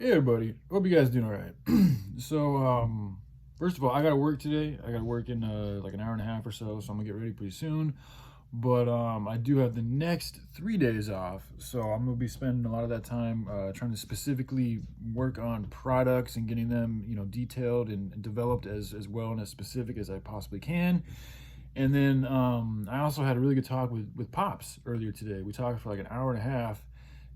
Hey everybody, hope you guys doing all right. First of all, I gotta work today. I gotta work in like an hour and a half or so, so I'm gonna get ready pretty soon. But I do have the next 3 days off, so I'm gonna be spending a lot of that time trying to specifically work on products and getting them, detailed and developed as well and as specific as I possibly can. And then I also had a really good talk with Pops earlier today. We talked for like an hour and a half,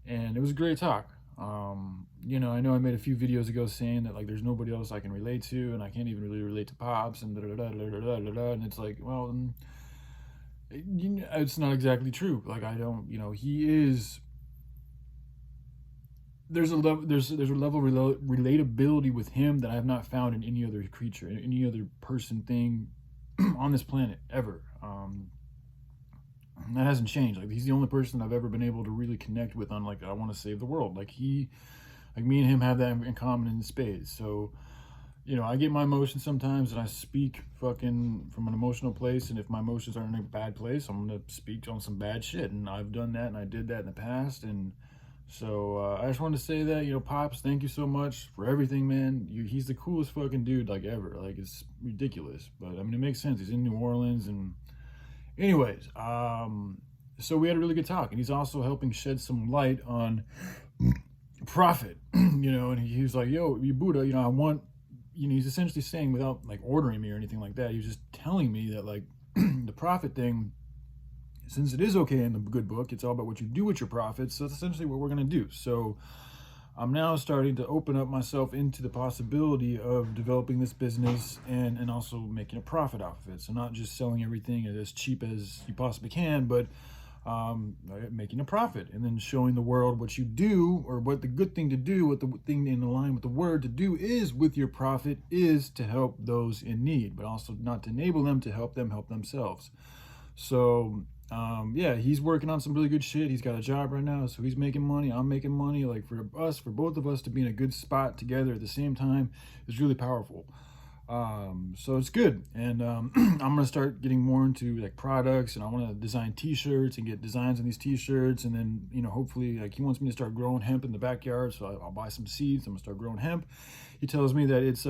and it was a great talk. I know I made a few videos ago saying that like there's nobody else I can relate to, and I can't even really relate to Pops, and da da da da da da da da. And it's like, well, it's not exactly true. Like I don't, he is. There's a level, there's a level of relatability with him that I have not found in any other creature, in any other person, thing on this planet ever. That hasn't changed. Like he's the only person I've ever been able to really connect with on like I want to save the world. Like me and him have that in common in spades. So, I get my emotions sometimes and I speak fucking from an emotional place. And if my emotions are in a bad place, I'm gonna speak on some bad shit. And I've done that and I did that in the past. And so I just wanted to say that, Pops, thank you so much for everything, man. He's the coolest fucking dude like ever. Like it's ridiculous, but I mean it makes sense. He's in New Orleans and. Anyways, so we had a really good talk, and he's also helping shed some light on profit, and he was like, yo, you Buddha, I want, he's essentially saying without like ordering me or anything like that, he was just telling me that like the profit thing, since it is okay in the good book, it's all about what you do with your profits. So that's essentially what we're going to do. So I'm now starting to open up myself into the possibility of developing this business and also making a profit off of it. So not just selling everything at as cheap as you possibly can, but making a profit and then showing the world what you do, or what the good thing to do, what the thing in line with the word to do is with your profit is to help those in need, but also not to enable them, to help them help themselves. So yeah, he's working on some really good shit. He's got a job right now, so he's making money. I'm making money. Like for both of us to be in a good spot together at the same time is really powerful. So it's good. And I'm gonna start getting more into like products, and I want to design T-shirts and get designs on these T-shirts, and then hopefully like he wants me to start growing hemp in the backyard, so I'll buy some seeds. I'm gonna start growing hemp. He tells me that it's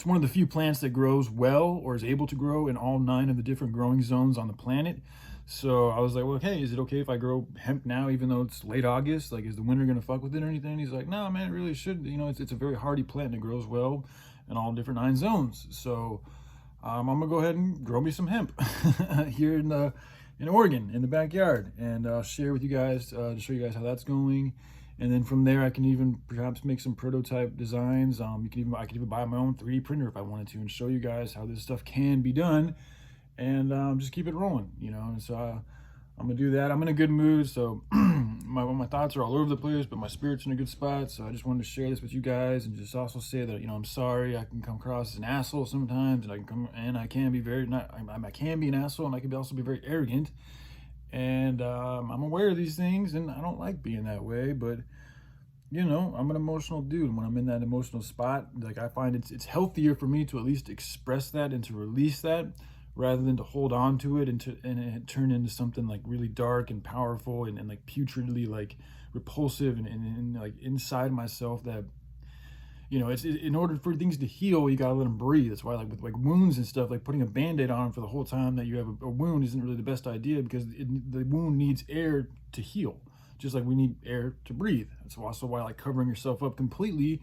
one of the few plants that grows well or is able to grow in all 9 of the different growing zones on the planet. So I was like, well, hey, is it okay if I grow hemp now, even though it's late August? Like, is the winter going to fuck with it or anything? He's like, no, man, it really should. It's a very hardy plant and it grows well in all different 9 zones. So I'm going to go ahead and grow me some hemp here in Oregon, in the backyard. And I'll share with you guys to show you guys how that's going. And then from there, I can even perhaps make some prototype designs. I could even buy my own 3D printer if I wanted to, and show you guys how this stuff can be done, and just keep it rolling, And so I'm gonna do that. I'm in a good mood, so my thoughts are all over the place, but my spirit's in a good spot. So I just wanted to share this with you guys, and just also say that I'm sorry I can come across as an asshole sometimes, and I can be I can be an asshole, and I can also be very arrogant. And I'm aware of these things, and I don't like being that way, but I'm an emotional dude. When I'm in that emotional spot, like I find it's healthier for me to at least express that and to release that, rather than to hold on to it and it turn into something like really dark and powerful and like putridly like repulsive and like inside myself that it's in order for things to heal, you gotta let them breathe. That's why, like with like wounds and stuff, like putting a band-aid on for the whole time that you have a wound isn't really the best idea, because the wound needs air to heal, just like we need air to breathe. That's also why like covering yourself up completely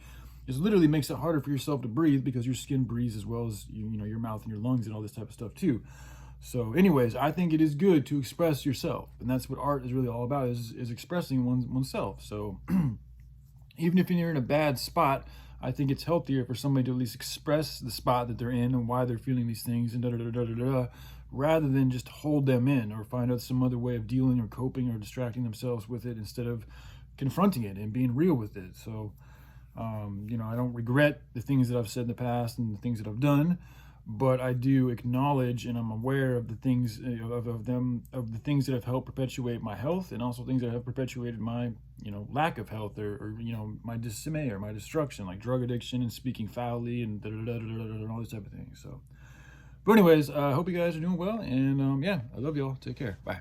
is literally makes it harder for yourself to breathe, because your skin breathes as well as your mouth and your lungs and all this type of stuff too. So anyways, I think it is good to express yourself, and that's what art is really all about, is expressing oneself. So even if you're in a bad spot, I think it's healthier for somebody to at least express the spot that they're in and why they're feeling these things, and rather than just hold them in or find out some other way of dealing or coping or distracting themselves with it, instead of confronting it and being real with it. So, I don't regret the things that I've said in the past and the things that I've done, but I do acknowledge, and I'm aware of the things of the things that have helped perpetuate my health, and also things that have perpetuated my lack of health, or my dismay or my destruction, like drug addiction and speaking foully and all this type of thing. So, but anyways, I hope you guys are doing well, and yeah, I love y'all. Take care. Bye.